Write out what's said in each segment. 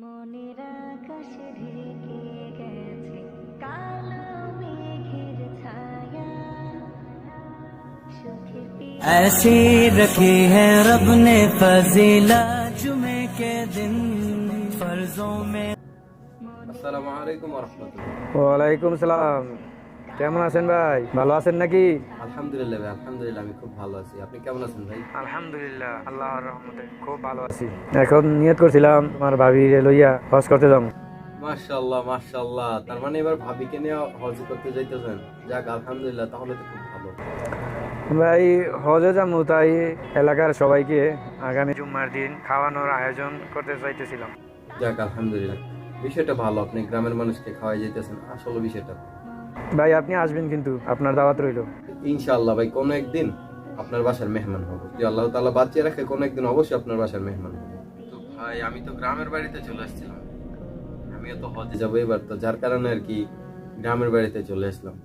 মনের আকাশ ঢেকে গেছে কালো মেঘের ছায়া সুখের ऐसी रखी है रब ने फजीला जुमे के दिन फर्जों में। আসসালামু আলাইকুম ওয়া রাহমাতুল্লাহ। ওয়ালাইকুম সালাম। কেমন আছেন ভাই? ভালো আছেন নাকি? আলহামদুলিল্লাহ ভাই, আলহামদুলিল্লাহ আমি খুব ভালো আছি। আপনি কেমন আছেন ভাই? আলহামদুলিল্লাহ, আল্লাহর রহমতে খুব ভালো আছি। এখন নিয়ত করছিলাম তোমার ভাবি লইয়া হজ করতে যাবো। মাশাআল্লাহ মাশাআল্লাহ, তার মানে এবার ভাবিকে নিয়ে হজ করতে যাইতেছেন? যাক আলহামদুলিল্লাহ, তাহলে তো খুব ভালো। ভাই হজে যাবো, তাই এলাকার সবাইকে আগামী জুম্মার দিন খাওয়ানোর আয়োজন করতে চাইতেছিলাম। যাক আলহামদুলিল্লাহ, বিষয়টা ভালো। আপনি গ্রামের মানুষকে খাওয়াই যাইতেছেন, আসলে বিষয়টা ভাই আপনি আসবেন কিন্তু, আপনার দাওয়াত রইল। ইনশাআল্লাহ ভাই, কোনো একদিন আপনার বাসার মেহমান হব, যদি আল্লাহ তাআলা বাঁচিয়ে রাখে। কোনো একদিন অবশ্যই আপনার বাসার মেহমান হব। তো ভাই আমি তো গ্রামের বাড়িতে চলে আসছিলাম, আমিও তো হজে যাবো এবার, তো যার কারণে আর কি গ্রামের বাড়িতে চলে আসলাম।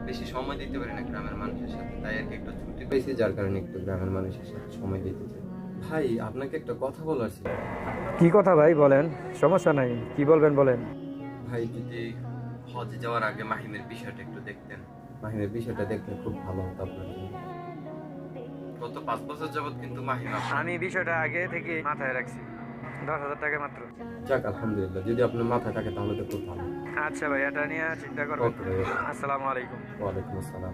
বেশি সময় দিতে পারি না গ্রামের মানুষের সাথে, তাই আর কি একটু ছুটি পেয়েছি, যার কারণে একটু গ্রামের মানুষের সাথে সময় দিতে চাই। ভাই আপনাকে একটা কথা বলার ছিল। কি কথা ভাই বলেন, সমস্যা নাই, কি বলবেন বলেন। ভাই যদি হজে যাওয়ার আগে মাহিমের বিষয়টা একটু দেখতেন, মাহিমের বিষয়টা দেখলে খুব ভালো হতো আপনার জন্য। গত 5 বছর যাবত কিন্তু মাহিম আমি বিষয়টা আগে থেকে মাথায় রাখছি, 10,000 টাকা মাত্র। যাক আলহামদুলিল্লাহ, যদি আপনার মাথায় থাকে তাহলে তো খুব ভালো। আচ্ছা ভাই, এটা নিয়ে চিন্তা করবেন। ওকে ভাই, আসসালামু আলাইকুম। ওয়ালাইকুম আসসালাম।